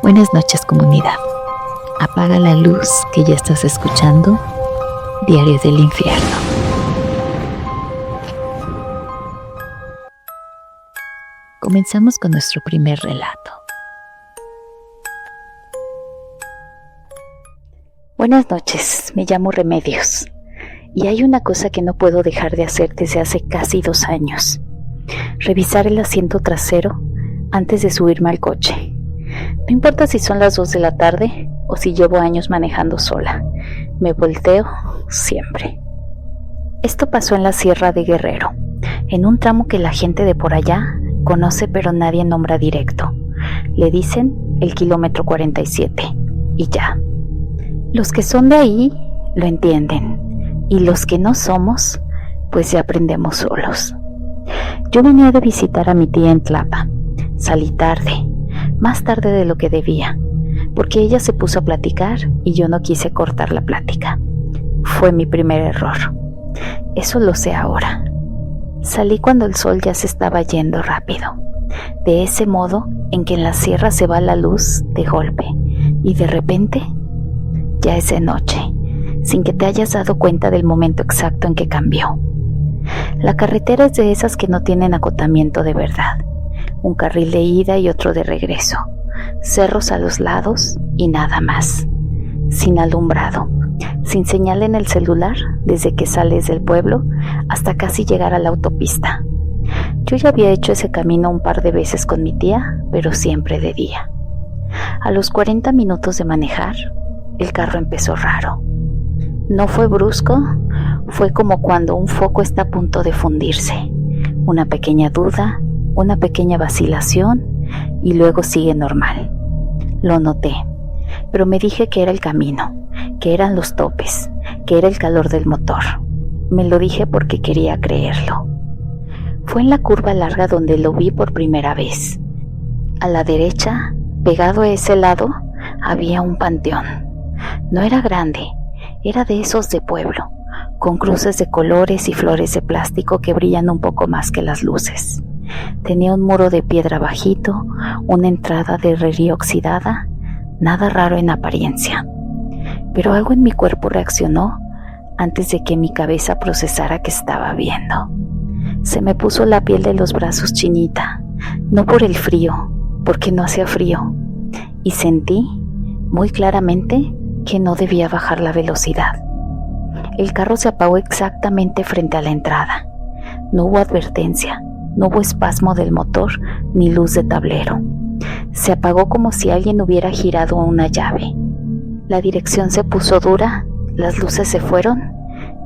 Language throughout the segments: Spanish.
Buenas noches, comunidad. Apaga la luz que ya estás escuchando Diario del Infierno. Comenzamos con nuestro primer relato. Buenas noches, me llamo Remedios y hay una cosa que no puedo dejar de hacer desde hace casi 2 años: revisar el asiento trasero antes de subirme al coche. No importa si son las 2 de la tarde o si llevo años manejando sola, me volteo siempre. Esto pasó en la Sierra de Guerrero, en un tramo que la gente de por allá conoce pero nadie nombra directo. Le dicen el kilómetro 47 y ya. Los que son de ahí lo entienden y los que no somos, pues ya aprendemos solos. Yo venía de visitar a mi tía en Tlapa. Salí tarde, más tarde de lo que debía, porque ella se puso a platicar y yo no quise cortar la plática. Fue mi primer error. Eso lo sé ahora. Salí cuando el sol ya se estaba yendo rápido, de ese modo en que en la sierra se va la luz de golpe y de repente ya es de noche, sin que te hayas dado cuenta del momento exacto en que cambió. La carretera es de esas que no tienen acotamiento de verdad. Un carril de ida y otro de regreso, cerros a los lados y nada más, sin alumbrado, sin señal en el celular desde que sales del pueblo hasta casi llegar a la autopista. Yo ya había hecho ese camino un par de veces con mi tía, pero siempre de día. A los 40 minutos de manejar, el carro empezó raro. No fue brusco, fue como cuando un foco está a punto de fundirse. Una pequeña duda, una pequeña vacilación y luego sigue normal. Lo noté, pero me dije que era el camino, que eran los topes, que era el calor del motor. Me lo dije porque quería creerlo. Fue en la curva larga donde lo vi por primera vez. A la derecha, pegado a ese lado, había un panteón. No era grande, era de esos de pueblo, con cruces de colores y flores de plástico que brillan un poco más que las luces. Tenía un muro de piedra bajito, una entrada de herrería oxidada, nada raro en apariencia. Pero algo en mi cuerpo reaccionó antes de que mi cabeza procesara que estaba viendo. Se me puso la piel de los brazos chinita, no por el frío, porque no hacía frío, y sentí muy claramente que no debía bajar la velocidad. El carro se apagó exactamente frente a la entrada. No hubo advertencia, no hubo espasmo del motor ni luz de tablero. Se apagó como si alguien hubiera girado una llave. La dirección se puso dura, las luces se fueron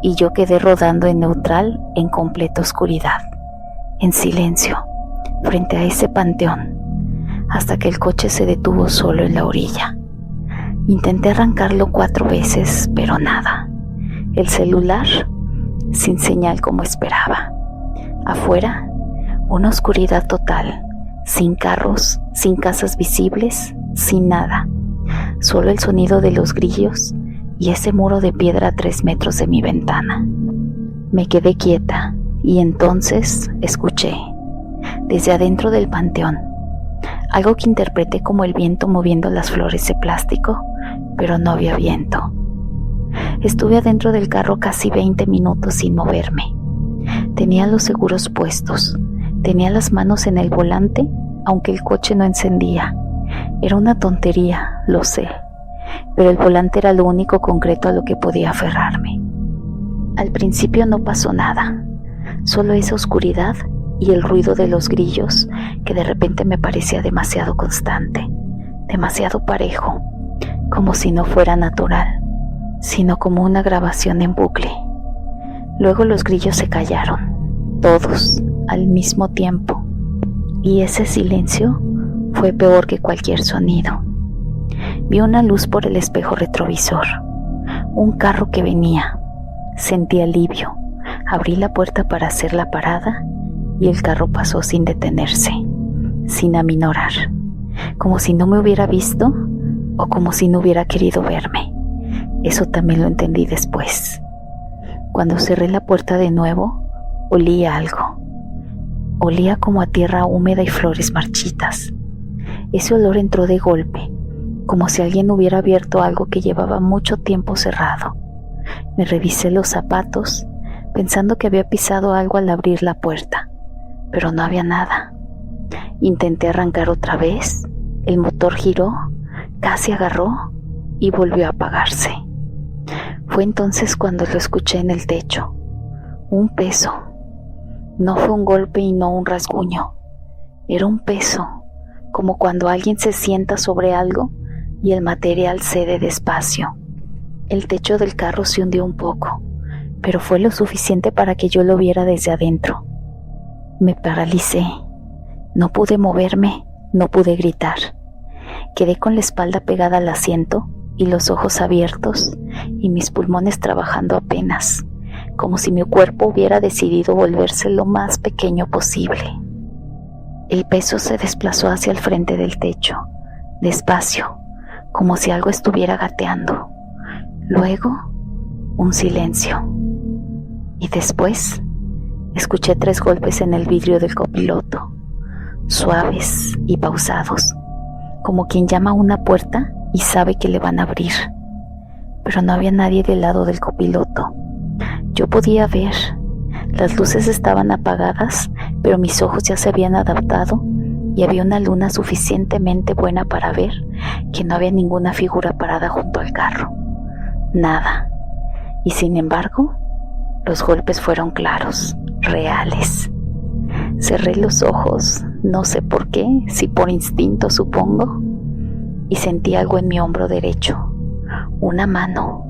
y yo quedé rodando en neutral en completa oscuridad, en silencio, frente a ese panteón, hasta que el coche se detuvo solo en la orilla. Intenté arrancarlo 4 veces, pero nada. El celular, sin señal como esperaba. Afuera, una oscuridad total, sin carros, sin casas visibles, sin nada. Solo el sonido de los grillos y ese muro de piedra a 3 metros de mi ventana. Me quedé quieta y entonces escuché, desde adentro del panteón, algo que interpreté como el viento moviendo las flores de plástico, pero no había viento. Estuve adentro del carro casi 20 minutos sin moverme. Tenía los seguros puestos, tenía las manos en el volante, aunque el coche no encendía. Era una tontería, lo sé, pero el volante era lo único concreto a lo que podía aferrarme. Al principio no pasó nada, solo esa oscuridad y el ruido de los grillos que de repente me parecía demasiado constante, demasiado parejo, como si no fuera natural, sino como una grabación en bucle. Luego los grillos se callaron, todos, al mismo tiempo, y ese silencio fue peor que cualquier sonido. Vi una luz por el espejo retrovisor, un carro que venía. Sentí alivio, abrí la puerta para hacer la parada y el carro pasó sin detenerse, sin aminorar, como si no me hubiera visto o como si no hubiera querido verme. Eso también lo entendí después. Cuando cerré la puerta de nuevo, olí algo. Olía como a tierra húmeda y flores marchitas. Ese olor entró de golpe, como si alguien hubiera abierto algo que llevaba mucho tiempo cerrado. Me revisé los zapatos, pensando que había pisado algo al abrir la puerta, pero no había nada. Intenté arrancar otra vez, el motor giró, casi agarró y volvió a apagarse. Fue entonces cuando lo escuché en el techo. Un peso. No fue un golpe y no un rasguño. Era un peso, como cuando alguien se sienta sobre algo y el material cede despacio. El techo del carro se hundió un poco, pero fue lo suficiente para que yo lo viera desde adentro. Me paralicé. No pude moverme, no pude gritar. Quedé con la espalda pegada al asiento y los ojos abiertos y mis pulmones trabajando apenas, como si mi cuerpo hubiera decidido volverse lo más pequeño posible. El peso se desplazó hacia el frente del techo, despacio, como si algo estuviera gateando. Luego, un silencio. Y después, escuché 3 golpes en el vidrio del copiloto, suaves y pausados, como quien llama a una puerta y sabe que le van a abrir. Pero no había nadie del lado del copiloto. Yo podía ver. Las luces estaban apagadas, pero mis ojos ya se habían adaptado y había una luna suficientemente buena para ver que no había ninguna figura parada junto al carro. Nada. Y sin embargo, los golpes fueron claros, reales. Cerré los ojos, no sé por qué, si por instinto supongo, y sentí algo en mi hombro derecho. Una mano,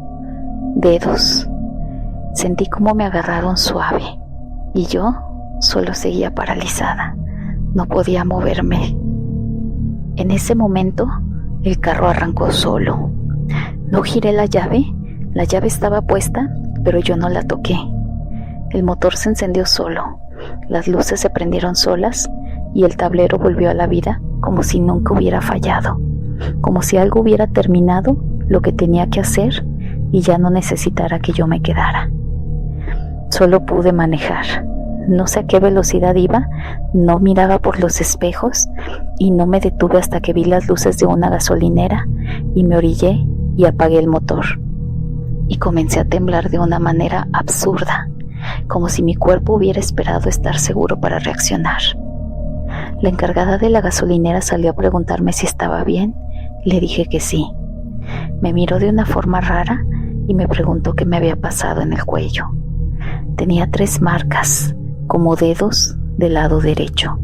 dedos. Sentí como me agarraron suave y yo solo seguía paralizada. No podía moverme. En ese momento, el carro arrancó solo. No giré la llave estaba puesta, pero yo no la toqué. El motor se encendió solo, las luces se prendieron solas y el tablero volvió a la vida como si nunca hubiera fallado, como si algo hubiera terminado lo que tenía que hacer y ya no necesitara que yo me quedara. Solo pude manejar. No sé a qué velocidad iba, no miraba por los espejos y no me detuve hasta que vi las luces de una gasolinera y me orillé y apagué el motor. Y comencé a temblar de una manera absurda, como si mi cuerpo hubiera esperado estar seguro para reaccionar. La encargada de la gasolinera salió a preguntarme si estaba bien. Le dije que sí. Me miró de una forma rara y me preguntó qué me había pasado en el cuello. Tenía 3 marcas, como dedos del lado derecho.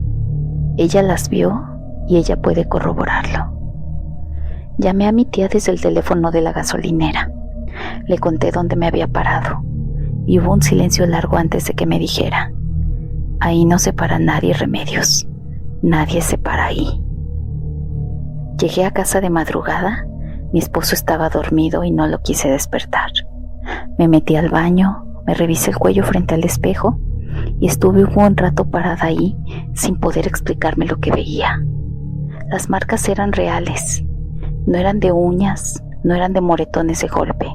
Ella las vio y ella puede corroborarlo. Llamé a mi tía desde el teléfono de la gasolinera. Le conté dónde me había parado y hubo un silencio largo antes de que me dijera: ahí no se para nadie, Remedios. Nadie se para ahí. Llegué a casa de madrugada. Mi esposo estaba dormido y no lo quise despertar. Me metí al baño, me revisé el cuello frente al espejo y estuve un buen rato parada ahí sin poder explicarme lo que veía. Las marcas eran reales. No eran de uñas, no eran de moretones de golpe.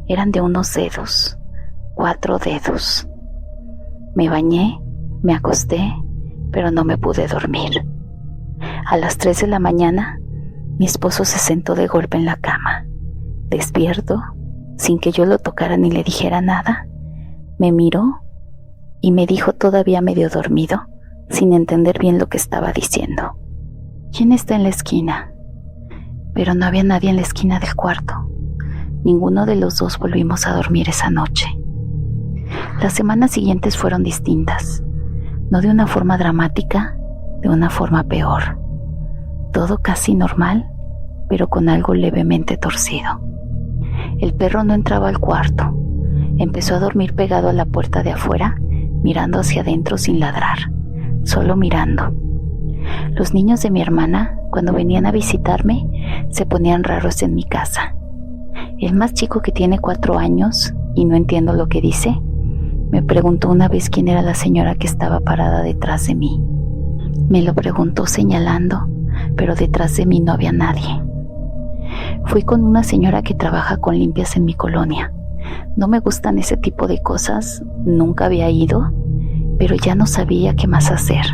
Eran de unos dedos, 4 dedos. Me bañé, me acosté, pero no me pude dormir. A las 3 de la mañana, mi esposo se sentó de golpe en la cama. Despierto, sin que yo lo tocara ni le dijera nada, me miró y me dijo, todavía medio dormido, sin entender bien lo que estaba diciendo: ¿quién está en la esquina? Pero no había nadie en la esquina del cuarto. Ninguno de los dos volvimos a dormir esa noche. Las semanas siguientes fueron distintas, no de una forma dramática, de una forma peor. Todo casi normal, pero con algo levemente torcido. El perro no entraba al cuarto. Empezó a dormir pegado a la puerta de afuera, mirando hacia adentro sin ladrar, solo mirando. Los niños de mi hermana, cuando venían a visitarme, se ponían raros en mi casa. El más chico, que tiene 4 años y no entiendo lo que dice, me preguntó una vez quién era la señora que estaba parada detrás de mí. Me lo preguntó señalando, pero detrás de mí no había nadie. Fui con una señora que trabaja con limpias en mi colonia. No me gustan ese tipo de cosas, nunca había ido, pero ya no sabía qué más hacer.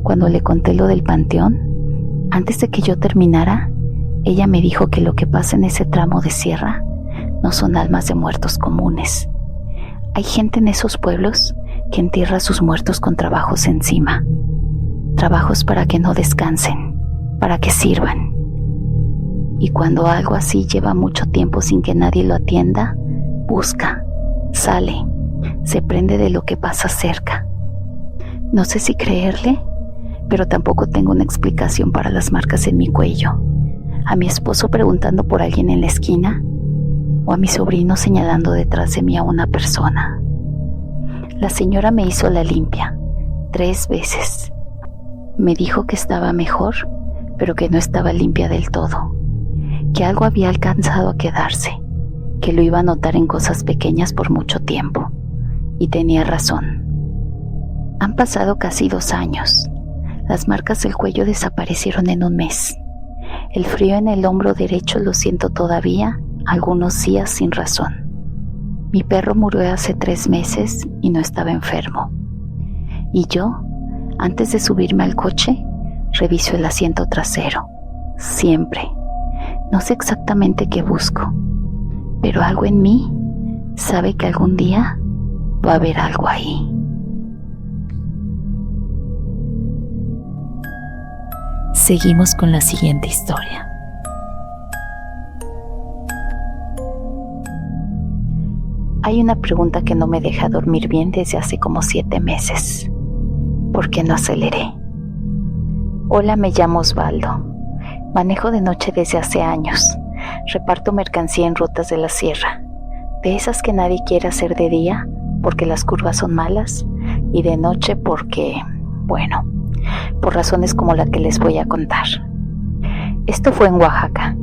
Cuando le conté lo del panteón, antes de que yo terminara, Ella me dijo que lo que pasa en ese tramo de sierra no son almas de muertos comunes. Hay gente en esos pueblos que entierra a sus muertos con trabajos encima. Trabajos para que no descansen, para que sirvan. Y cuando algo así lleva mucho tiempo sin que nadie lo atienda, busca, sale, se prende de lo que pasa cerca. No sé si creerle, pero tampoco tengo una explicación para las marcas en mi cuello, a mi esposo preguntando por alguien en la esquina, o a mi sobrino señalando detrás de mí a una persona. La señora me hizo la limpia 3 veces. Me dijo que estaba mejor, pero que no estaba limpia del todo, que algo había alcanzado a quedarse, que lo iba a notar en cosas pequeñas por mucho tiempo, y tenía razón. Han pasado casi 2 años. Las marcas del cuello desaparecieron en un mes. El frío en el hombro derecho lo siento todavía, algunos días sin razón. Mi perro murió hace 3 meses y no estaba enfermo. Y yo, antes de subirme al coche, reviso el asiento trasero. Siempre. No sé exactamente qué busco, pero algo en mí sabe que algún día va a haber algo ahí. Seguimos con la siguiente historia. Hay una pregunta que no me deja dormir bien desde hace como 7 meses. ¿Por qué no aceleré? Hola, me llamo Osvaldo. Manejo de noche desde hace años. Reparto mercancía en rutas de la sierra. De esas que nadie quiere hacer de día porque las curvas son malas y de noche porque, bueno, por razones como la que les voy a contar. Esto fue en Oaxaca,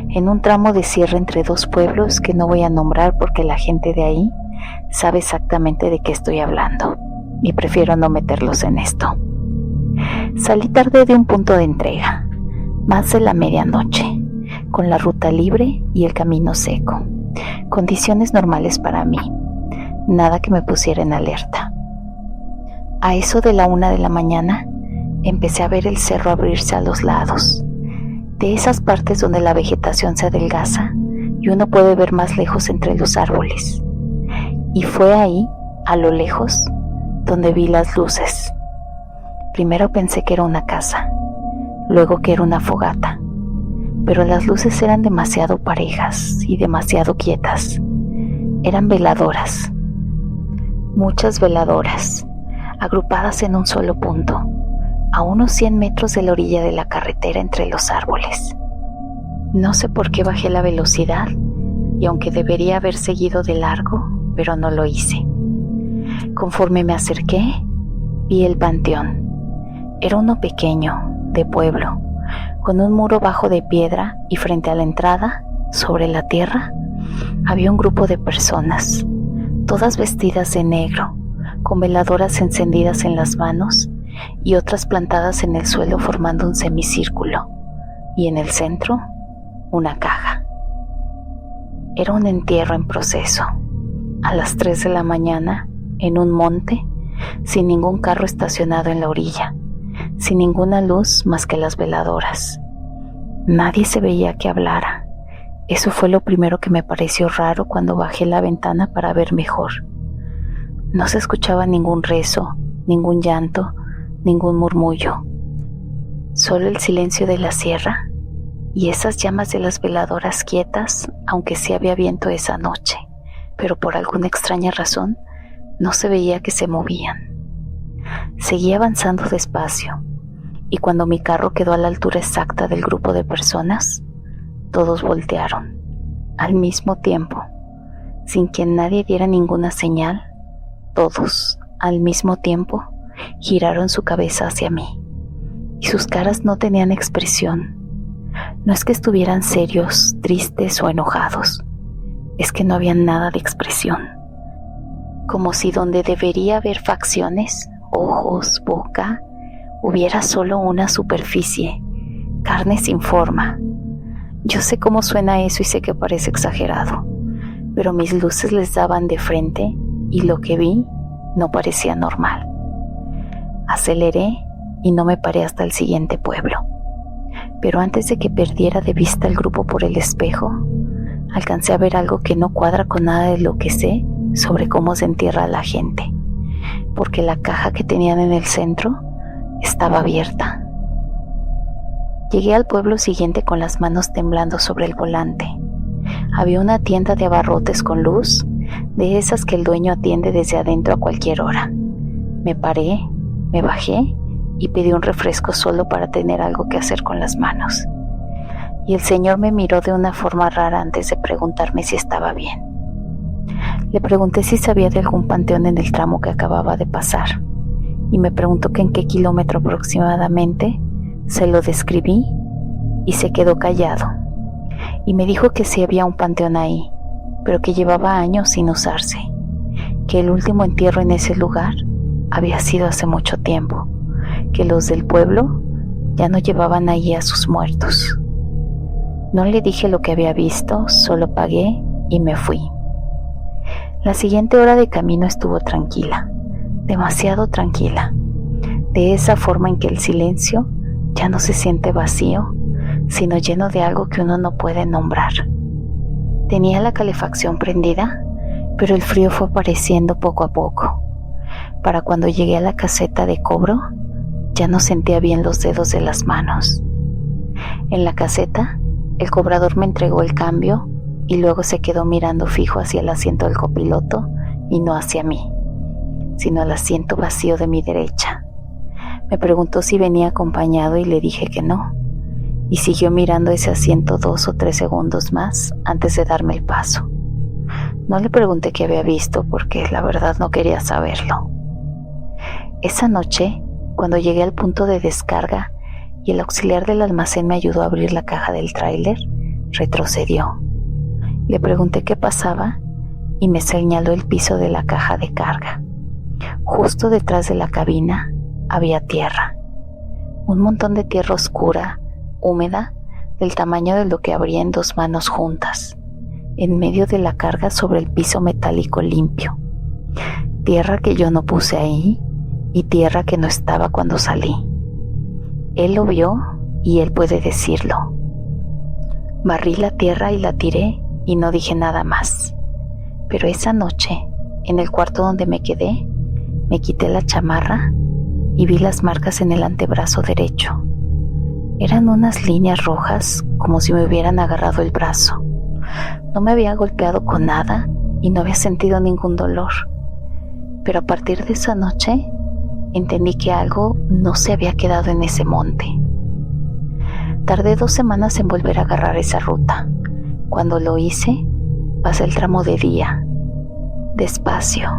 en un tramo de sierra entre 2 pueblos que no voy a nombrar porque la gente de ahí sabe exactamente de qué estoy hablando y prefiero no meterlos en esto. Salí tarde de un punto de entrega, más de la medianoche, con la ruta libre y el camino seco. Condiciones normales para mí, nada que me pusiera en alerta. A eso de la 1 de la mañana, empecé a ver el cerro abrirse a los lados, de esas partes donde la vegetación se adelgaza y uno puede ver más lejos entre los árboles. Y fue ahí, a lo lejos, donde vi las luces. Primero pensé que era una casa, luego que era una fogata, pero las luces eran demasiado parejas y demasiado quietas. Eran veladoras, muchas veladoras, agrupadas en un solo punto, a unos 100 metros de la orilla de la carretera entre los árboles. No sé por qué bajé la velocidad, y aunque debería haber seguido de largo, pero no lo hice. Conforme me acerqué, vi el panteón. Era uno pequeño, de pueblo, con un muro bajo de piedra y frente a la entrada, sobre la tierra, había un grupo de personas, todas vestidas de negro, con veladoras encendidas en las manos y otras plantadas en el suelo formando un semicírculo, y en el centro, una caja. Era un entierro en proceso, a las 3 de la mañana, en un monte, sin ningún carro estacionado en la orilla, sin ninguna luz más que las veladoras. Nadie se veía que hablara. Eso fue lo primero que me pareció raro cuando bajé la ventana para ver mejor. No se escuchaba ningún rezo, ningún llanto, ningún murmullo. Solo el silencio de la sierra y esas llamas de las veladoras quietas, aunque sí había viento esa noche, pero por alguna extraña razón no se veía que se movían. Seguí avanzando despacio, y cuando mi carro quedó a la altura exacta del grupo de personas, todos voltearon, al mismo tiempo, sin que nadie diera ninguna señal. Todos, al mismo tiempo, giraron su cabeza hacia mí, y sus caras no tenían expresión. No es que estuvieran serios, tristes o enojados, es que no había nada de expresión, como si donde debería haber facciones, ojos, boca, hubiera solo una superficie, carne sin forma. Yo sé cómo suena eso y sé que parece exagerado, pero mis luces les daban de frente y lo que vi no parecía normal. Aceleré y no me paré hasta el siguiente pueblo. pero antes de que perdiera de vista el grupo por el espejo, alcancé a ver algo que no cuadra con nada de lo que sé sobre cómo se entierra a la gente, porque la caja que tenían en el centro estaba abierta. Llegué al pueblo siguiente con las manos temblando sobre el volante. Había una tienda de abarrotes con luz, de esas que el dueño atiende desde adentro a cualquier hora. Me paré, me bajé y pedí un refresco solo para tener algo que hacer con las manos. Y el señor me miró de una forma rara antes de preguntarme si estaba bien. Le pregunté si sabía de algún panteón en el tramo que acababa de pasar, y me preguntó que en qué kilómetro aproximadamente. Se lo describí y se quedó callado, y me dijo que sí había un panteón ahí, pero que llevaba años sin usarse, que el último entierro en ese lugar había sido hace mucho tiempo, que los del pueblo ya no llevaban ahí a sus muertos. No le dije lo que había visto, solo pagué y me fui. La siguiente hora de camino estuvo tranquila, demasiado tranquila, de esa forma en que el silencio ya no se siente vacío, sino lleno de algo que uno no puede nombrar. Tenía la calefacción prendida, pero el frío fue apareciendo poco a poco. Para cuando llegué a la caseta de cobro, ya no sentía bien los dedos de las manos. En la caseta, el cobrador me entregó el cambio y luego se quedó mirando fijo hacia el asiento del copiloto y no hacia mí, sino al asiento vacío de mi derecha. Me preguntó si venía acompañado y le dije que no, y siguió mirando ese asiento 2 o 3 segundos más antes de darme el paso. No le pregunté qué había visto porque la verdad no quería saberlo. Esa noche, cuando llegué al punto de descarga y el auxiliar del almacén me ayudó a abrir la caja del tráiler, retrocedió. Le pregunté qué pasaba y me señaló el piso de la caja de carga. Justo detrás de la cabina había tierra, un montón de tierra oscura, húmeda, del tamaño de lo que abría en 2 manos juntas, en medio de la carga sobre el piso metálico limpio. Tierra que yo no puse ahí y tierra que no estaba cuando salí. Él lo vio y él puede decirlo. Barrí la tierra y la tiré y no dije nada más. Pero esa noche, en el cuarto donde me quedé, me quité la chamarra y vi las marcas en el antebrazo derecho. Eran unas líneas rojas como si me hubieran agarrado el brazo. No me había golpeado con nada y no había sentido ningún dolor. Pero a partir de esa noche entendí que algo no se había quedado en ese monte. Tardé 2 semanas en volver a agarrar esa ruta. Cuando lo hice, pasé el tramo de día, despacio,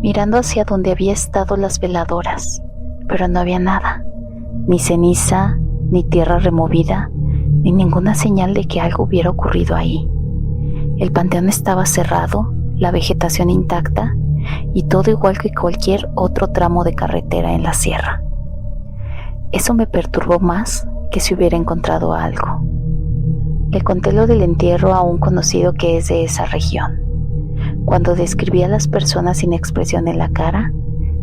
mirando hacia donde había estado las veladoras, pero no había nada, ni ceniza, ni tierra removida, ni ninguna señal de que algo hubiera ocurrido ahí. El panteón estaba cerrado, la vegetación intacta y todo igual que cualquier otro tramo de carretera en la sierra. Eso me perturbó más que si hubiera encontrado algo. Le conté lo del entierro a un conocido que es de esa región. Cuando describí a las personas sin expresión en la cara,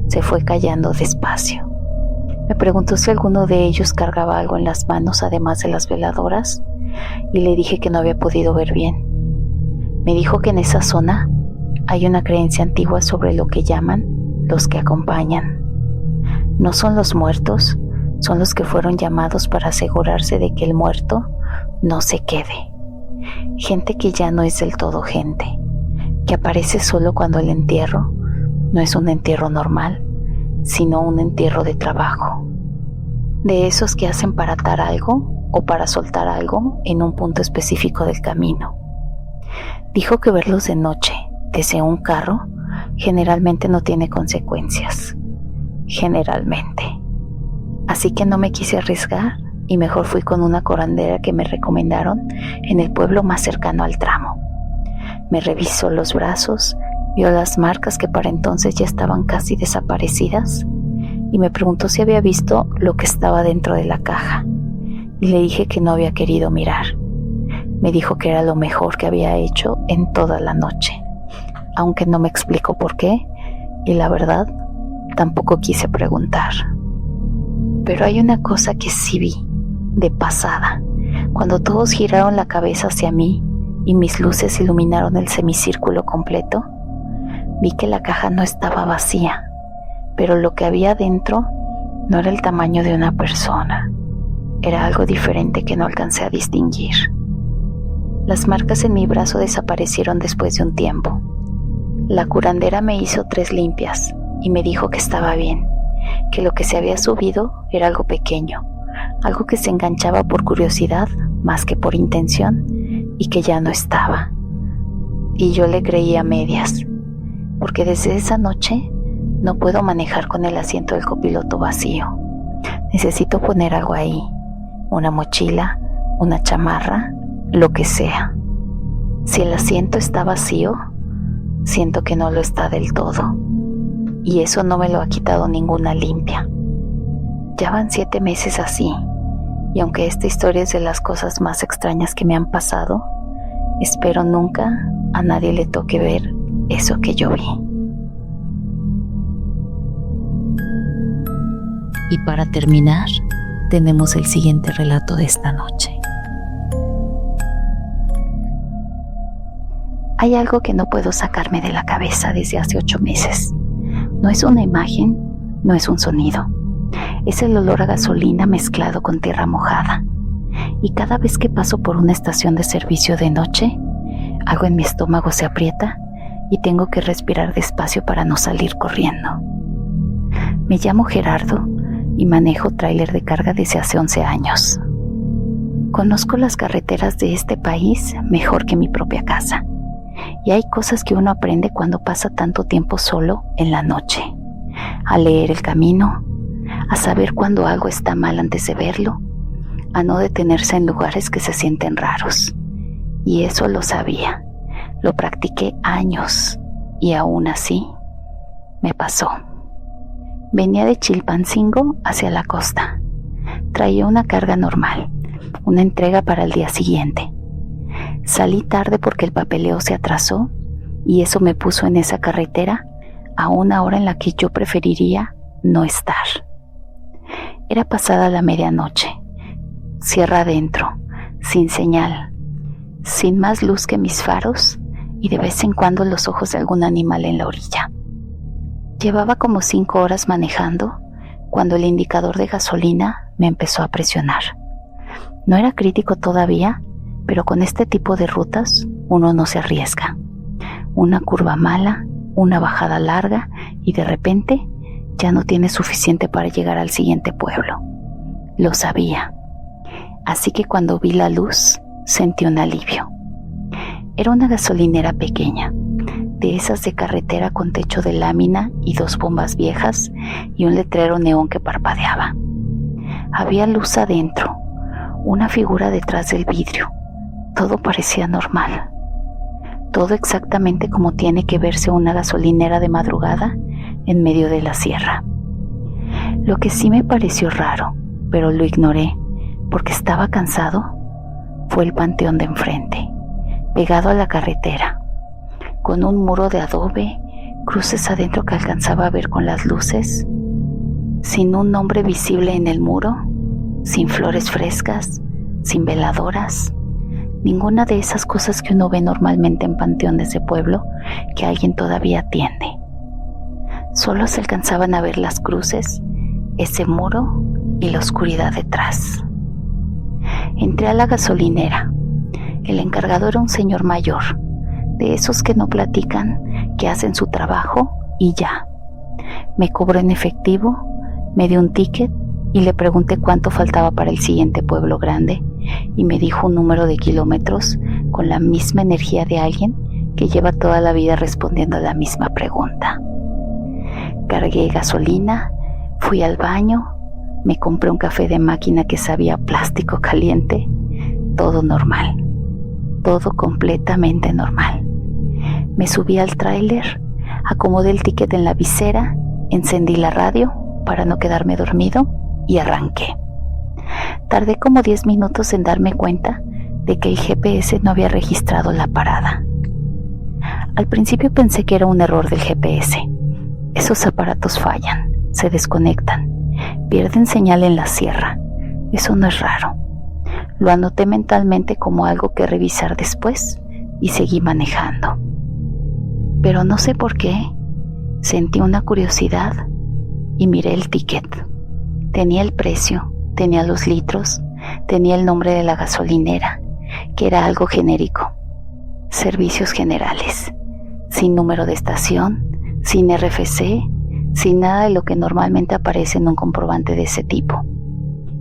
se fue callando despacio. Me preguntó si alguno de ellos cargaba algo en las manos además de las veladoras y le dije que no había podido ver bien. Me dijo que en esa zona hay una creencia antigua sobre lo que llaman los que acompañan. No son los muertos, son los que fueron llamados para asegurarse de que el muerto no se quede. Gente que ya no es del todo gente, que aparece solo cuando el entierro no es un entierro normal, sino un entierro de trabajo. De esos que hacen para atar algo o para soltar algo en un punto específico del camino. Dijo que verlos de noche, desde un carro, generalmente no tiene consecuencias. Generalmente. Así que no me quise arriesgar y mejor fui con una curandera que me recomendaron en el pueblo más cercano al tramo. Me revisó los brazos, vio las marcas que para entonces ya estaban casi desaparecidas y me preguntó si había visto lo que estaba dentro de la caja y le dije que no había querido mirar. Me dijo que era lo mejor que había hecho en toda la noche, aunque no me explicó por qué y la verdad tampoco quise preguntar. Pero hay una cosa que sí vi, de pasada, cuando todos giraron la cabeza hacia mí y mis luces iluminaron el semicírculo completo, vi que la caja no estaba vacía, pero lo que había dentro no era el tamaño de una persona. Era algo diferente que no alcancé a distinguir. Las marcas en mi brazo desaparecieron después de un tiempo. La curandera me hizo 3 limpias y me dijo que estaba bien, que lo que se había subido era algo pequeño, algo que se enganchaba por curiosidad más que por intención y que ya no estaba. Y yo le creí a medias, porque desde esa noche no puedo manejar con el asiento del copiloto vacío. Necesito poner algo ahí, una mochila, una chamarra, lo que sea. Si el asiento está vacío, siento que no lo está del todo, y eso no me lo ha quitado ninguna limpia. Ya van 7 meses así, y aunque esta historia es de las cosas más extrañas que me han pasado, espero nunca a nadie le toque ver eso que yo vi. Y para terminar, tenemos el siguiente relato de esta noche. Hay algo que no puedo sacarme de la cabeza desde hace 8 meses. No es una imagen, no es un sonido. Es el olor a gasolina mezclado con tierra mojada. Y cada vez que paso por una estación de servicio de noche, algo en mi estómago se aprieta y tengo que respirar despacio para no salir corriendo. Me llamo Gerardo y manejo tráiler de carga desde hace 11 años. Conozco las carreteras de este país mejor que mi propia casa. Y hay cosas que uno aprende cuando pasa tanto tiempo solo en la noche. A leer el camino, a saber cuando algo está mal antes de verlo, a no detenerse en lugares que se sienten raros. Y eso lo sabía, lo practiqué años y aún así me pasó. Venía de Chilpancingo hacia la costa. Traía una carga normal, una entrega para el día siguiente. Salí tarde porque el papeleo se atrasó y eso me puso en esa carretera a una hora en la que yo preferiría no estar. Era pasada la medianoche, sierra adentro, sin señal, sin más luz que mis faros y de vez en cuando los ojos de algún animal en la orilla. Llevaba como 5 horas manejando cuando el indicador de gasolina me empezó a presionar. No era crítico todavía, pero con este tipo de rutas uno no se arriesga. Una curva mala, una bajada larga y de repente ya no tiene suficiente para llegar al siguiente pueblo. Lo sabía. Así que cuando vi la luz, sentí un alivio. Era una gasolinera pequeña, de esas de carretera con techo de lámina y 2 bombas viejas y un letrero neón que parpadeaba. Había luz adentro, una figura detrás del vidrio. Todo parecía normal. Todo exactamente como tiene que verse una gasolinera de madrugada en medio de la sierra. Lo que sí me pareció raro, pero lo ignoré porque estaba cansado, fue el panteón de enfrente, pegado a la carretera, con un muro de adobe, cruces adentro que alcanzaba a ver con las luces, sin un nombre visible en el muro, sin flores frescas, sin veladoras. Ninguna de esas cosas que uno ve normalmente en panteones de pueblo que alguien todavía atiende. Solo se alcanzaban a ver las cruces, ese muro y la oscuridad detrás. Entré a la gasolinera. El encargado era un señor mayor, de esos que no platican, que hacen su trabajo y ya. Me cobró en efectivo, me dio un ticket y le pregunté cuánto faltaba para el siguiente pueblo grande y me dijo un número de kilómetros con la misma energía de alguien que lleva toda la vida respondiendo a la misma pregunta. Cargué gasolina, fui al baño, me compré un café de máquina que sabía a plástico caliente, todo normal, todo completamente normal. Me subí al tráiler, acomodé el ticket en la visera, encendí la radio para no quedarme dormido y arranqué. Tardé como 10 minutos en darme cuenta de que el GPS no había registrado la parada. Al principio pensé que era un error del GPS. Esos aparatos fallan, se desconectan, pierden señal en la sierra. Eso no es raro. Lo anoté mentalmente como algo que revisar después y seguí manejando. Pero no sé por qué, sentí una curiosidad y miré el ticket. Tenía el precio, tenía los litros, tenía el nombre de la gasolinera, que era algo genérico. Servicios generales, sin número de estación, sin RFC, sin nada de lo que normalmente aparece en un comprobante de ese tipo.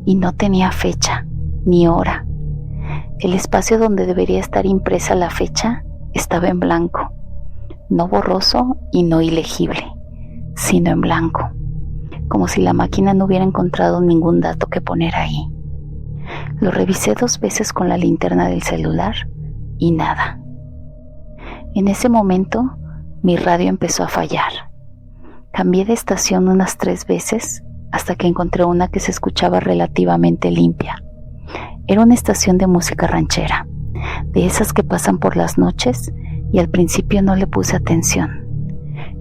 Y no tenía fecha, ni hora. El espacio donde debería estar impresa la fecha estaba en blanco, no borroso y no ilegible, sino en blanco, como si la máquina no hubiera encontrado ningún dato que poner ahí. Lo revisé 2 veces con la linterna del celular y nada. En ese momento, mi radio empezó a fallar. Cambié de estación unas 3 veces hasta que encontré una que se escuchaba relativamente limpia. Era una estación de música ranchera, de esas que pasan por las noches, y al principio no le puse atención.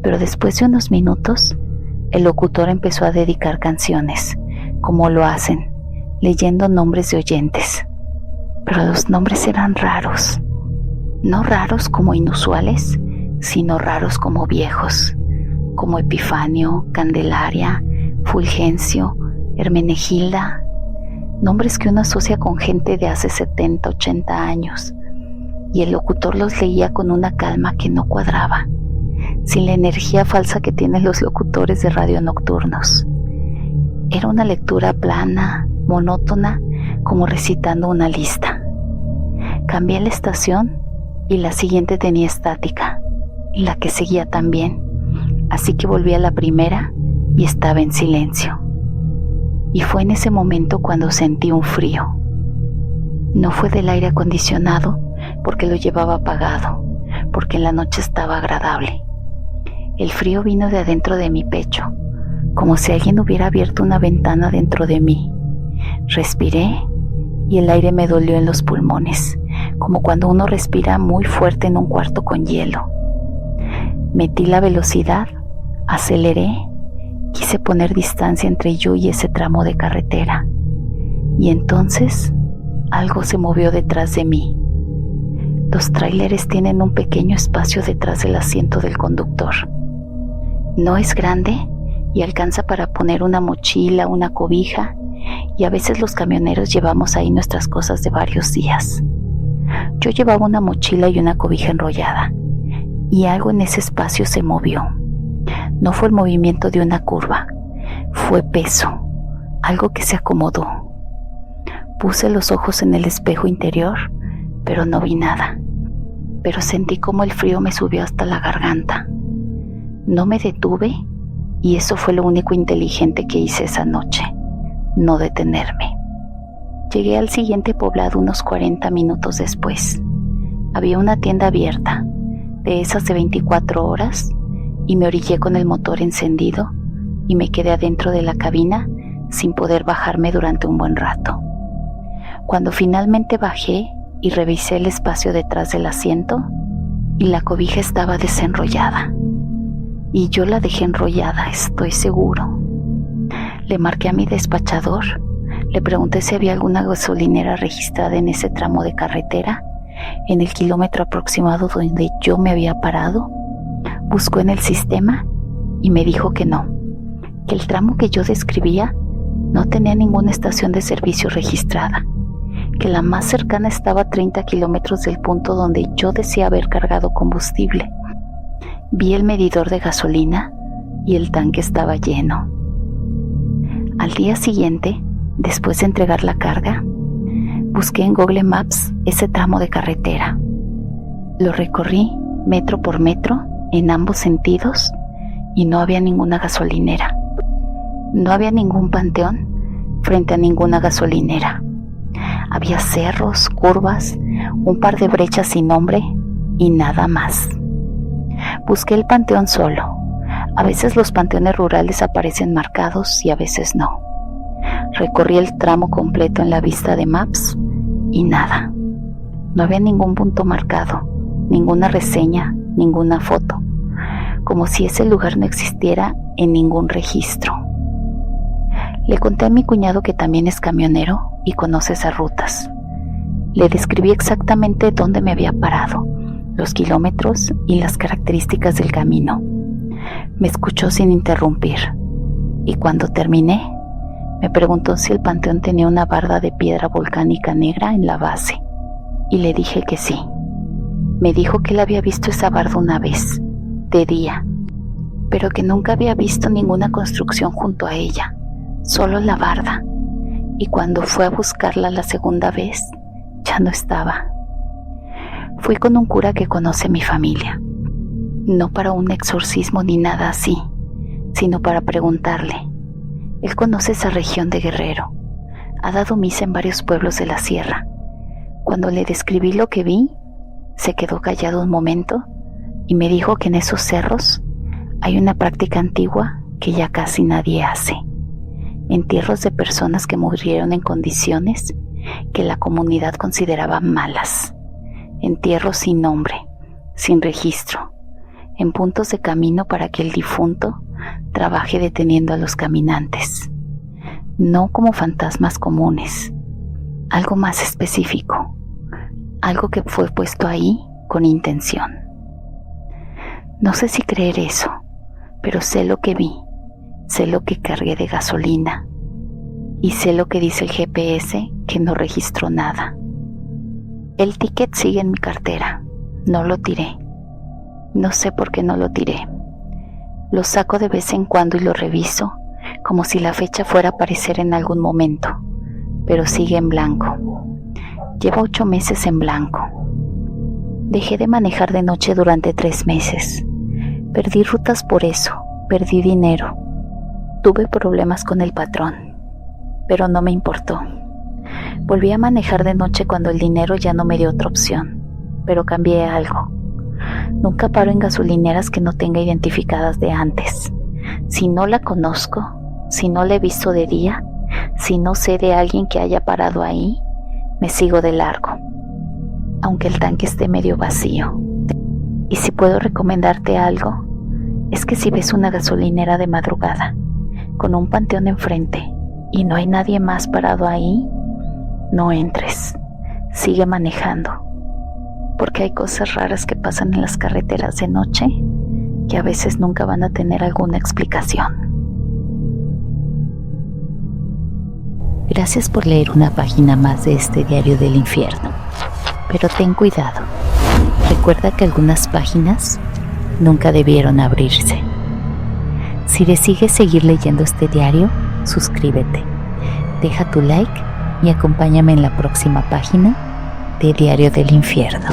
Pero después de unos minutos, el locutor empezó a dedicar canciones, como lo hacen, leyendo nombres de oyentes. Pero los nombres eran raros. No raros como inusuales, sino raros como viejos, como Epifanio, Candelaria, Fulgencio, Hermenegilda, nombres que uno asocia con gente de hace 70, 80 años, y el locutor los leía con una calma que no cuadraba, sin la energía falsa que tienen los locutores de radio nocturnos. Era una lectura plana, monótona, como recitando una lista. Cambié la estación y la siguiente tenía estática, y la que seguía también, así que volví a la primera y estaba en silencio. Y fue en ese momento cuando sentí un frío. No fue del aire acondicionado, porque lo llevaba apagado, porque en la noche estaba agradable. El frío vino de adentro de mi pecho, como si alguien hubiera abierto una ventana dentro de mí. Respiré y el aire me dolió en los pulmones, como cuando uno respira muy fuerte en un cuarto con hielo. Metí la velocidad, aceleré, quise poner distancia entre yo y ese tramo de carretera. Y entonces algo se movió detrás de mí. Los tráileres tienen un pequeño espacio detrás del asiento del conductor. No es grande y alcanza para poner una mochila, una cobija, y a veces los camioneros llevamos ahí nuestras cosas de varios días. Yo llevaba una mochila y una cobija enrollada, y algo en ese espacio se movió. No fue el movimiento de una curva, fue peso, algo que se acomodó. Puse los ojos en el espejo interior, pero no vi nada. Pero sentí como el frío me subió hasta la garganta. No me detuve, y eso fue lo único inteligente que hice esa noche, no detenerme. Llegué al siguiente poblado unos 40 minutos después. Había una tienda abierta, de esas de 24 horas, y me orillé con el motor encendido y me quedé adentro de la cabina sin poder bajarme durante un buen rato. Cuando finalmente bajé y revisé el espacio detrás del asiento, y la cobija estaba desenrollada, y yo la dejé enrollada, estoy seguro. Le marqué a mi despachador, le pregunté si había alguna gasolinera registrada en ese tramo de carretera, en el kilómetro aproximado donde yo me había parado. Buscó en el sistema y me dijo que no, que el tramo que yo describía no tenía ninguna estación de servicio registrada, que la más cercana estaba a 30 kilómetros del punto donde yo decía haber cargado combustible. Vi el medidor de gasolina y el tanque estaba lleno. Al día siguiente, después de entregar la carga, busqué en Google Maps ese tramo de carretera. Lo recorrí metro por metro en ambos sentidos y no había ninguna gasolinera. No había ningún panteón frente a ninguna gasolinera. Había cerros, curvas, un par de brechas sin nombre y nada más. Busqué el panteón solo. A veces los panteones rurales aparecen marcados y a veces no. Recorrí el tramo completo en la vista de Maps y nada. No había ningún punto marcado, ninguna reseña, ninguna foto, como si ese lugar no existiera en ningún registro. Le conté a mi cuñado, que también es camionero y conoce esas rutas. Le describí exactamente dónde me había parado, los kilómetros y las características del camino. Me escuchó sin interrumpir, y cuando terminé, me preguntó si el panteón tenía una barda de piedra volcánica negra en la base, y le dije que sí. Me dijo que él había visto esa barda una vez, de día, pero que nunca había visto ninguna construcción junto a ella, solo la barda, y cuando fue a buscarla la segunda vez, ya no estaba. Fui con un cura que conoce mi familia, no para un exorcismo ni nada así, sino para preguntarle. Él conoce esa región de Guerrero, ha dado misa en varios pueblos de la sierra. Cuando le describí lo que vi, se quedó callado un momento y me dijo que en esos cerros hay una práctica antigua que ya casi nadie hace. Entierros de personas que murieron en condiciones que la comunidad consideraba malas. Entierros sin nombre, sin registro, en puntos de camino para que el difunto trabaje deteniendo a los caminantes. No como fantasmas comunes, algo más específico, algo que fue puesto ahí con intención. No sé si creer eso, pero sé lo que vi, sé lo que cargué de gasolina y sé lo que dice el GPS que no registró nada. El ticket sigue en mi cartera, no lo tiré. No sé por qué no lo tiré. Lo saco de vez en cuando y lo reviso, como si la fecha fuera a aparecer en algún momento, pero sigue en blanco. Llevo 8 meses en blanco. Dejé de manejar de noche durante 3 meses. Perdí rutas por eso, perdí dinero. Tuve problemas con el patrón, pero no me importó. Volví a manejar de noche cuando el dinero ya no me dio otra opción, pero cambié algo. Nunca paro en gasolineras que no tenga identificadas de antes. Si no la conozco, si no la he visto de día, si no sé de alguien que haya parado ahí, me sigo de largo, aunque el tanque esté medio vacío. Y si puedo recomendarte algo, es que si ves una gasolinera de madrugada, con un panteón enfrente, y no hay nadie más parado ahí, no entres, sigue manejando, porque hay cosas raras que pasan en las carreteras de noche que a veces nunca van a tener alguna explicación. Gracias por leer una página más de este diario del infierno, pero ten cuidado. Recuerda que algunas páginas nunca debieron abrirse. Si decides seguir leyendo este diario, suscríbete, deja tu like y acompáñame en la próxima página de Diario del Infierno.